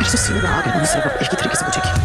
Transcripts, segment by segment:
मुझसे सीधा आगे सिर्फ एक ही तरीके से पूछेगी।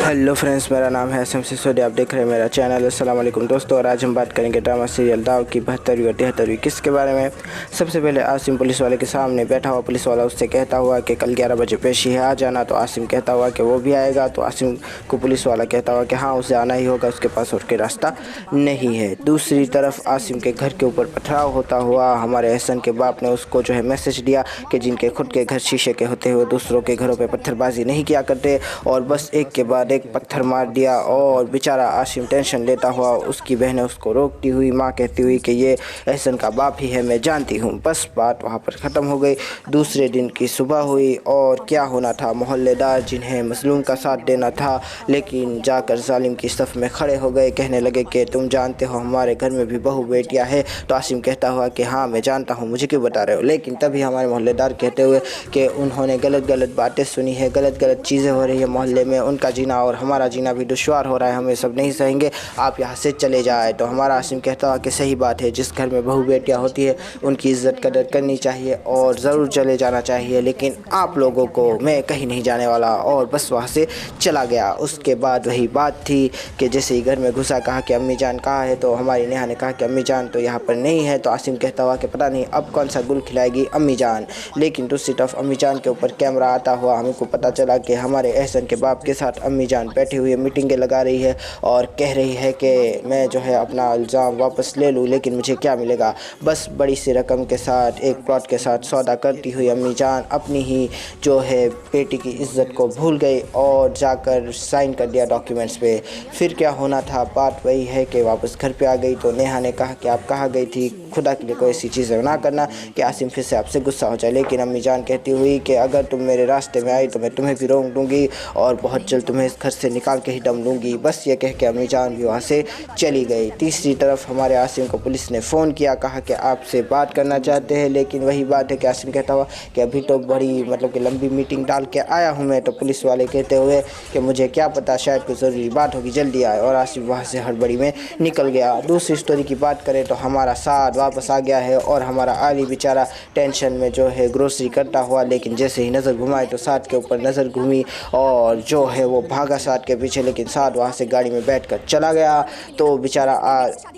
हेलो फ्रेंड्स, मेरा नाम है एसएम सिसोदिया। आप देख रहे हैं मेरा चैनल। अस्सलाम वालेकुम दोस्तों, और आज हम बात करेंगे ड्रामा सीरियल दाव की 72वीं और 73वीं किस्त के बारे में। सबसे पहले आसिम पुलिस वाले के सामने बैठा हुआ पुलिस वाला उससे कहता हुआ कि कल 11 बजे पेशी है, आ जाना। तो आसिम कहता हुआ कि वो भी आएगा। तो आसिम को पुलिस वाला कहता हुआ कि हाँ, उसे आना ही होगा, उसके पास और कोई रास्ता नहीं है। दूसरी तरफ आसिम के घर के ऊपर पथराव होता हुआ हमारे एहसन के बाप ने उसको जो है मैसेज दिया कि जिनके खुद के घर शीशे के होते हुए दूसरों के घरों पर पत्थरबाजी नहीं किया करते, और बस एक के बाद एक पत्थर मार दिया। और बेचारा आसिम टेंशन लेता हुआ, उसकी बहनें उसको रोकती हुई, माँ कहती हुई कि ये एहसन का बाप ही है, मैं जानती हूँ। बस बात वहाँ पर ख़त्म हो गई। दूसरे दिन की सुबह हुई और क्या होना था, मोहल्लेदार जिन्हें मजलूम का साथ देना था लेकिन जाकर जालिम की सफ़ में खड़े हो गए। कहने लगे कि तुम जानते हो हमारे घर में भी बहू बेटियाँ हैं। तो आसिम कहता हुआ कि हाँ मैं जानता हूँ, मुझे क्यों बता रहे हो। लेकिन तभी हमारे मोहल्लेदार कहते हुए कि उन्होंने गलत बातें सुनी है, गलत चीज़ें हो रही है मोहल्ले में, उनका जीना और हमारा जीना भी दुश्वार हो रहा है, हमें सब नहीं सहेंगे, आप यहाँ से चले जाए। तो हमारा आसिम कहता हुआ कि सही बात है, जिस घर में बहू बेटियाँ होती है उनकी इज़्ज़त कदर करनी चाहिए और ज़रूर चले जाना चाहिए, लेकिन आप लोगों को मैं कहीं नहीं जाने वाला। और बस वहाँ से चला गया। उसके बाद वही बात थी कि जैसे ही घर में घुसा, कहा कि अम्मी जान कहाँ है। तो हमारी नेहा ने कहा कि अम्मी जान तो यहाँ पर नहीं है। तो आसिम कहता हुआ कि पता नहीं अब कौन सा गुल खिलाएगी अम्मी जान। लेकिन दूसरी तरफ अम्मी जान के ऊपर कैमरा आता हुआ हमको पता चला कि हमारे एहसन के बाप के साथ अम्मी जान बैठी हुई मीटिंगें लगा रही है और कह रही है कि मैं जो है अपना इल्ज़ाम वापस ले लूँ, लेकिन मुझे क्या मिलेगा। बस बड़ी सी रकम के साथ, एक प्लॉट के साथ सौदा करती हुई अम्मी जान अपनी ही जो है बेटी की इज्जत को भूल गई और जाकर साइन कर दिया डॉक्यूमेंट्स पे। फिर क्या होना था, बात वही है कि वापस घर पे आ गई। तो नेहा ने कहा कि आप कहाँ गई थी, खुदा के लिए कोई ऐसी चीज़ें ना करना कि आसिम फिर से आपसे गुस्सा हो जाए। लेकिन अम्मी जान कहती हुई कि अगर तुम मेरे रास्ते में आई तो मैं तुम्हें भी रोक दूँगी और बहुत जल्द तुम्हें इस घर से निकाल के ही दम लूँगी। बस ये कह के अम्मी जान भी वहाँ से चली गई। तीसरी तरफ हमारे आसिम को पुलिस ने फ़ोन किया, कहा कि आपसे बात करना चाहते हैं। लेकिन वही बात है कि आसिम कहता हुआ कि अभी तो बड़ी मतलब कि लंबी मीटिंग डाल के आया हूँ मैं। तो पुलिस वाले कहते हुए कि मुझे क्या पता, शायद कोई ज़रूरी बात होगी, जल्दी आए। और आसिम वहाँ से हड़बड़ी में निकल गया। दूसरी स्टोरी की बात करें तो हमारा साथ वापस आ गया है और हमारा आली बेचारा टेंशन में जो है ग्रोसरी करता हुआ, लेकिन जैसे ही नज़र घुमाई तो साथ के ऊपर नज़र घूमी और जो है वो भागा साथ के पीछे, लेकिन साथ वहाँ से गाड़ी में बैठकर चला गया। तो बेचारा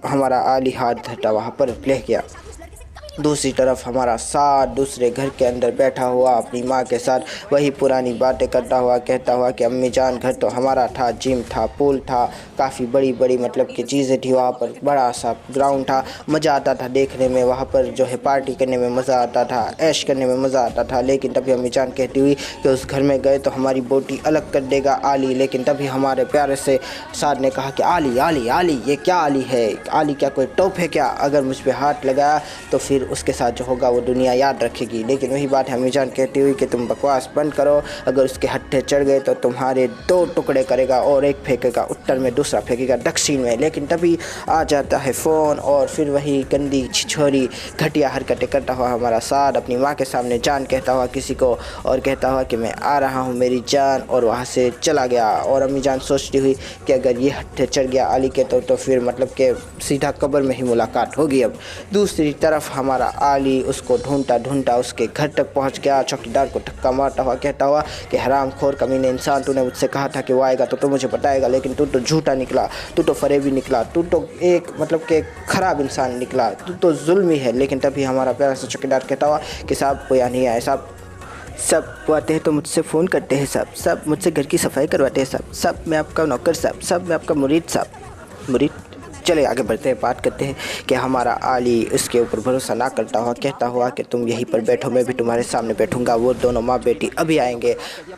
हमारा आली हाथ धटा वहाँ पर ले गया। दूसरी तरफ हमारा साथ दूसरे घर के अंदर बैठा हुआ अपनी माँ के साथ वही पुरानी बातें करता हुआ कहता हुआ कि अम्मी जान घर तो हमारा था, जिम था, पूल था, काफ़ी बड़ी मतलब की चीज़ें थी, वहाँ पर बड़ा सा ग्राउंड था, मज़ा आता था देखने में, वहाँ पर जो है पार्टी करने में मज़ा आता था, ऐश करने में मज़ा आता था। लेकिन तभी अम्मी जान कहती हुई कि उस घर में गए तो हमारी बोटी अलग कर देगा आली। लेकिन तभी हमारे प्यारे से साथ ने कहा कि आली आली आली, ये क्या आली है, आली क्या कोई टॉप है क्या, अगर मुझ पर हाथ लगाया तो फिर उसके साथ जो होगा वो दुनिया याद रखेगी। लेकिन वही बात है अम्मी जान कहती हुई कि तुम बकवास बंद करो, अगर उसके हट्टे चढ़ गए तो तुम्हारे 2 टुकड़े करेगा और एक फेंकेगा उत्तर में, दूसरा फेंकेगा दक्षिण में। लेकिन तभी आ जाता है फ़ोन और फिर वही गंदी छिछोरी घटिया हरकतें करता हुआ हमारा साथ अपनी माँ के सामने जान कहता हुआ किसी को और कहता हुआ कि मैं आ रहा हूँ मेरी जान, और वहाँ से चला गया। और अम्मी जान सोचती हुई कि अगर ये हट्टे चढ़ गया आली के तो फिर मतलब कि सीधा कब्र में ही मुलाकात होगी। अब दूसरी तरफ हमारा आली उसको ढूंढता उसके घर तक पहुंच गया। चौकीदार को धक्का मारता हुआ कहता हुआ कि हरामखोर कमीने इंसान, तूने मुझसे कहा था कि वो आएगा तो तू मुझे बताएगा, लेकिन तू तो झूठा निकला, तू तो फरेबी निकला, तू तो एक मतलब कि ख़राब इंसान निकला, तू तो जुल्मी है। लेकिन तभी हमारा प्यारा सा चौकीदार कहता हुआ कि साहब कोई नहीं आए, साहब सब आते हैं तो मुझसे फ़ोन करते हैं, साहब सब मुझसे घर की सफाई करवाते हैं, साहब सब मैं आपका नौकर, साहब सब मैं आपका मुरीद, साहब मुरीद। चले आगे बढ़ते हैं, बात करते हैं कि हमारा आली उसके ऊपर भरोसा ना करता हुआ कहता हुआ कि तुम यहीं पर बैठो, मैं भी तुम्हारे सामने बैठूंगा, वो दोनों माँ बेटी अभी आएंगे,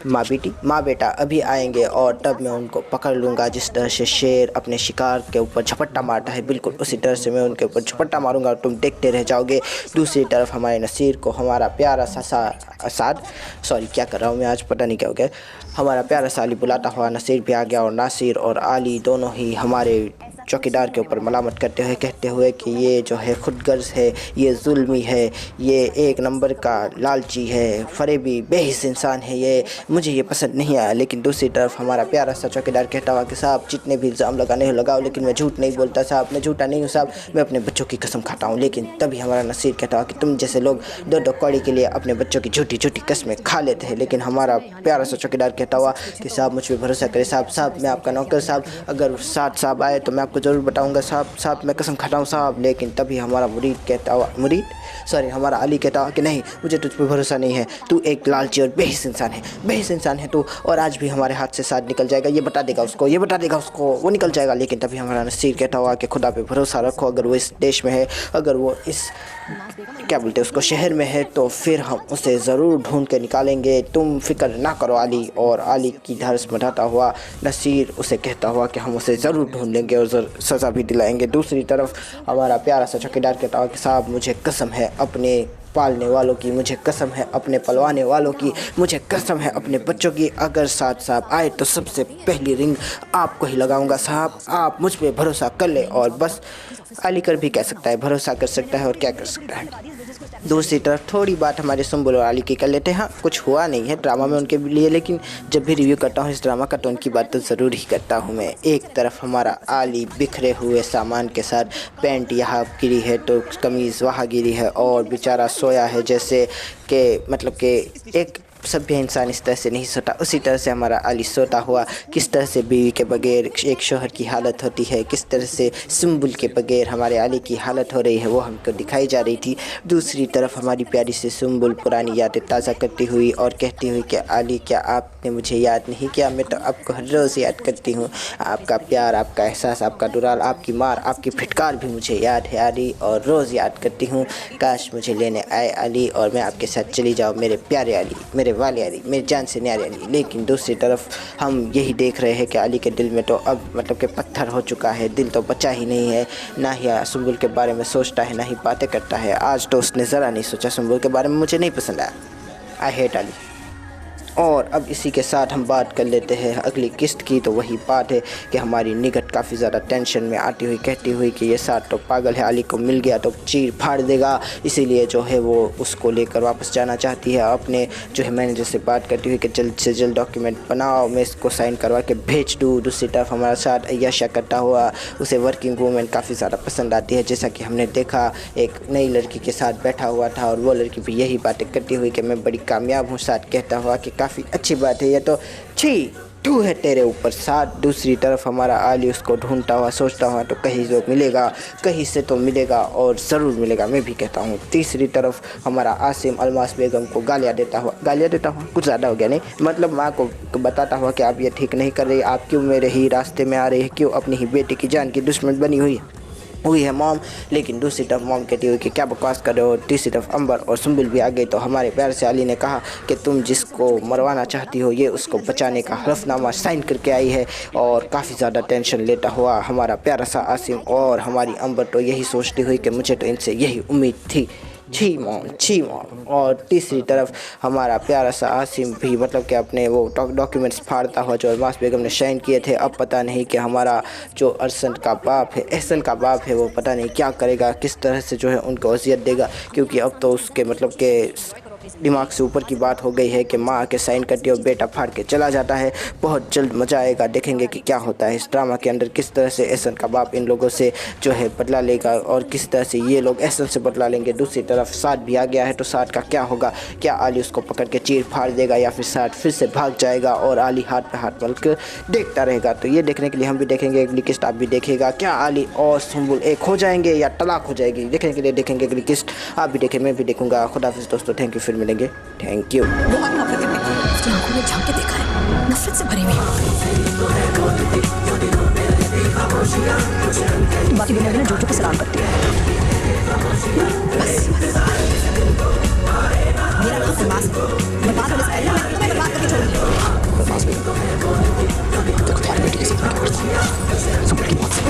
माँ बेटा अभी आएंगे और तब मैं उनको पकड़ लूँगा। जिस तरह से शेर अपने शिकार के ऊपर झपट्टा मारता है, बिल्कुल उसी तरह से मैं उनके ऊपर झपट्टा मारूंगा और तुम देखते रह जाओगे। दूसरी तरफ हमारे नसीर को हमारा प्यारा सा असाद, सॉरी क्या कर रहा हूँ मैं आज, पता नहीं क्या हो गया, हमारा प्यारा सा आली बुलाता हुआ नसीर भी आ गया और नासिर और आली दोनों ही हमारे चौकीदार के ऊपर मलामत करते हुए कहते हुए कि ये जो है खुदगर्ज है, ये जुल्मी है, ये एक नंबर का लालची है, फरेबी बेहिस इंसान है, ये मुझे ये पसंद नहीं आया। लेकिन दूसरी तरफ हमारा प्यारा सा चौकीदार कहता हुआ कि साहब जितने भी इल्ज़ाम लगाने हो लगाओ, लेकिन मैं झूठ नहीं बोलता साहब, मैं झूठा नहीं हूँ साहब, मैं अपने बच्चों की कसम खाता हूँ। लेकिन तभी हमारा नसीर कहता हुआ कि तुम जैसे लोग दो दो कौड़ी के लिए अपने बच्चों की झूठी झूठी कस्में खा लेते हैं। लेकिन हमारा प्यारा सा चौकीदार कहता हुआ कि साहब मुझ पर भरोसा करें साहब, साहब मैं आपका नौकर साहब, अगर साथ साहब आए तो मैं आपको ज़रूर बताऊंगा साहब, साहब मैं कसम खाता हूँ साहब। लेकिन तभी हमारा हमारा अली कहता हुआ कि नहीं, मुझे तुझ पर भरोसा नहीं है, तू एक लालची और बेहिस इंसान है तू, और आज भी हमारे हाथ से साथ निकल जाएगा, ये बता देगा उसको, वो निकल जाएगा। लेकिन तभी हमारा नसीर कहता हुआ कि खुदा पे भरोसा रखो, अगर वो इस देश में है, अगर वो इस क्या बोलते हैं उसको शहर में है, तो फिर हम उसे ज़रूर ढूंढ के निकालेंगे, तुम फिक्र ना करो अली। और अली की धरस बढ़ाता हुआ नसीर उसे कहता हुआ कि हम उसे ज़रूर ढूंढ लेंगे और सज़ा भी दिलाएंगे। दूसरी तरफ हमारा प्यारा सा चौकीदार कहता हुआ कि साहब मुझे कसम है अपने पालने वालों की, मुझे कसम है अपने पलवाने वालों की, मुझे कसम है अपने बच्चों की, अगर साथ साहब आए तो सबसे पहली रिंग आपको ही लगाऊंगा साहब, आप मुझ पे भरोसा कर ले। और बस अली कर भी कह सकता है, भरोसा कर सकता है और क्या कर सकता है। दूसरी तरफ थोड़ी बात हमारे सुम्बुल और अली की कर लेते हैं। हाँ, कुछ हुआ नहीं है ड्रामा में उनके लिए, लेकिन जब भी रिव्यू करता हूँ इस ड्रामा का तो उनकी बात तो ज़रूर ही करता हूँ मैं। एक तरफ हमारा अली बिखरे हुए सामान के साथ, पैंट यहाँ गिरी है तो कमीज़ वहाँ गिरी है और बेचारा सोया है, जैसे कि मतलब कि एक सभ्य इंसान इस तरह से नहीं सोता, उसी तरह से हमारा अली सोता हुआ, किस तरह से बीवी के बगैर एक शोहर की हालत होती है, किस तरह से सुम्बुल के बगैर हमारे अली की हालत हो रही है, वो हमको दिखाई जा रही थी। दूसरी तरफ हमारी प्यारी सी सुम्बुल पुरानी यादें ताज़ा करती हुई और कहती हुई कि अली क्या आपने मुझे याद नहीं किया, मैं तो आपको हर रोज़ याद करती हूँ, आपका प्यार, आपका एहसास, आपका दुलार, आपकी मार, आपकी फिटकार भी मुझे याद है अली, और रोज़ याद करती हूँ। काश मुझे लेने आए अली और मैं आपके साथ चली जाऊँ, मेरे प्यारे अली, मेरे वाले अली, मेरी जान से न्यारे अली। लेकिन दूसरी तरफ हम यही देख रहे हैं कि अली के दिल में तो अब मतलब कि पत्थर हो चुका है, दिल तो बचा ही नहीं है, ना ही सुम्बुल के बारे में सोचता है, ना ही बातें करता है। आज तो उसने ज़रा नहीं सोचा सुम्बुल के बारे में, मुझे नहीं पसंद आया, आई हेट अली। और अब इसी के साथ हम बात कर लेते हैं अगली किस्त की। तो वही बात है कि हमारी निगट काफ़ी ज़्यादा टेंशन में आती हुई कहती हुई कि ये साथ तो पागल है, अली को मिल गया तो चीर फाड़ देगा, इसीलिए जो है वो उसको लेकर वापस जाना चाहती है अपने जो है मैनेजर से बात करती हुई कि जल्द से जल्द डॉक्यूमेंट बनाओ, मैं इसको साइन करवा के भेज दूँ। दूसरी तरफ हमारा साथ अय्याशा करता हुआ, उसे वर्किंग वूमेन काफ़ी ज़्यादा पसंद आती है, जैसा कि हमने देखा एक नई लड़की के साथ बैठा हुआ था और वो लड़की भी यही बातें करती हुई कि मैं बड़ी कामयाब हूँ, साथ कहता हुआ कि काफ़ी अच्छी बात है, ये तो तू है तेरे ऊपर साथ। दूसरी तरफ हमारा आली उसको ढूंढता हुआ सोचता हुआ तो कहीं जो मिलेगा, कहीं से तो मिलेगा और ज़रूर मिलेगा, मैं भी कहता हूँ। तीसरी तरफ हमारा आसिम अलमास बेगम को गालियाँ देता हुआ कुछ ज़्यादा हो गया नहीं, मतलब माँ को बताता हुआ कि आप ये ठीक नहीं कर रही, आप क्यों मेरे ही रास्ते में आ रही है, क्यों अपनी ही बेटी की जान की दुश्मन बनी हुई है मॉम। लेकिन दूसरी तरफ मॉम कहती हुई कि क्या बकवास कर रहे हो। तीसरी तरफ अंबर और सुम्बुल भी आ गई तो हमारे प्यार से अली ने कहा कि तुम जिसको मरवाना चाहती हो ये उसको बचाने का हलफनामा साइन करके आई है। और काफ़ी ज़्यादा टेंशन लेता हुआ हमारा प्यारा सा आसिम और हमारी अंबर तो यही सोचती हुई कि मुझे तो इनसे यही उम्मीद थी, छी मॉम। और तीसरी तरफ हमारा प्यारा सा आसिम भी मतलब कि अपने वो डॉक्यूमेंट्स फाड़ता हुआ जो अलमास बेगम ने साइन किए थे। अब पता नहीं कि हमारा जो अरसन का बाप है, एहसन का बाप है, वो पता नहीं क्या करेगा, किस तरह से जो है उनको वसीयत देगा, क्योंकि अब तो उसके मतलब के दिमाग से ऊपर की बात हो गई है कि माँ आके साइन करती है और बेटा फाड़ के चला जाता है। बहुत जल्द मज़ा आएगा, देखेंगे कि क्या होता है इस ड्रामा के अंदर, किस तरह से एहसन का बाप इन लोगों से जो है बदला लेगा और किस तरह से ये लोग एहसन से बदला लेंगे। दूसरी तरफ साथ भी आ गया है तो साथ का क्या होगा, क्या आली उसको पकड़ के चीर फाड़ देगा या फिर साथ फिर से भाग जाएगा और आली हाथ पे हाथ मल कर देखता रहेगा। तो ये देखने के लिए हम भी देखेंगे, अगली किस्त आप भी देखिएगा, क्या आली और सुम्बुल एक हो जाएंगे या तलाक हो जाएगी, देखने के लिए देखेंगे अगली किस्त, आप भी देखें मैं भी देखूंगा। खुदाफिज़ दोस्तों, थैंक यू, फिर मिलेंगे, थैंक यू। बहुत नफरत है, उसकी आंखों में झांक के देखा है, नफरत से भरी हुई। बाकी दुनिया भी ना जोजो को सलाम करती है। बस मेरा नाम अलमास है, बर्बाद होने से पहले मैं तुम्हें बर्बाद करके छोड़ूंगी। अलमास बेगम, देखो तुम्हारी बेटी के साथ क्या करता है, सुपर की बात से